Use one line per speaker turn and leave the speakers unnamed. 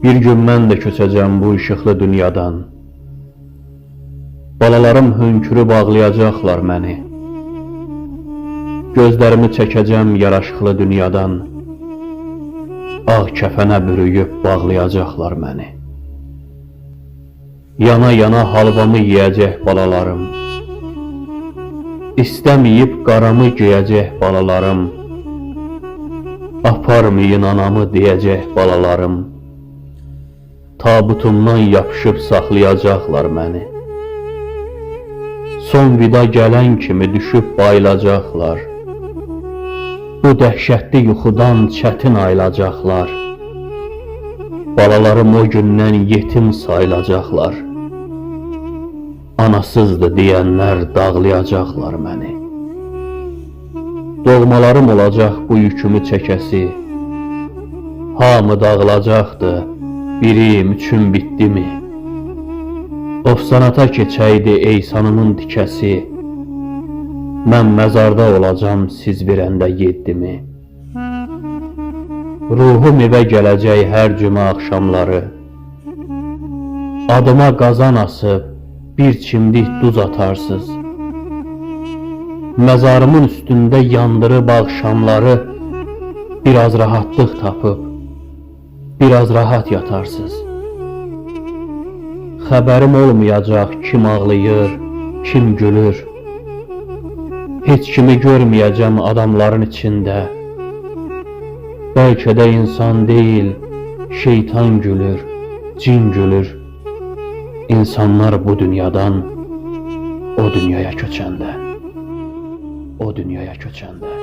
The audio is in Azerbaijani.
Bir gün mən də köçəcəm bu işıqlı dünyadan. Balalarım hönkürüb ağlayacaqlar məni. Gözlərimi çəkəcəm yaraşıqlı dünyadan. Ağ kəfənə bürüyüb bağlayacaqlar məni. Yana-yana halvamı yeyəcək balalarım. İstəməyib qaramı geyəcək balalarım. Aparmayın anamı deyəcək balalarım. Tabutumdan yapışıb saxlayacaqlar məni. Son vida gələn kimi düşüb bayılacaqlar. Bu dəhşətli yuxudan çətin ayılacaqlar. Balalarım o gündən yetim sayılacaqlar. Anasızdır deyənlər dağlayacaqlar məni. Doğmalarım olacaq bu yükümü çəkəsi. Hamı dağılacaqdı, birim üçün bitdi mi? Ofsanata keçəydi eysanımın tikəsi. Mən məzarda olacam siz verəndə yeddimi? Ruhum evə gələcək hər cümə axşamları. Adıma qazan asıb bir çimdik duz atarsız. Məzarımın üstündə yandırıb axşamları biraz rahatlıq tapıb, biraz rahat yatarsız. Xəbərim olmayacaq kim ağlayır, kim gülür. Heç kimi görməyəcəm adamların içində. Bəlkə də insan deyil, şeytan gülür, cin gülür. İnsanlar bu dünyadan o dünyaya köçəndə. O dünyaya köçəndə.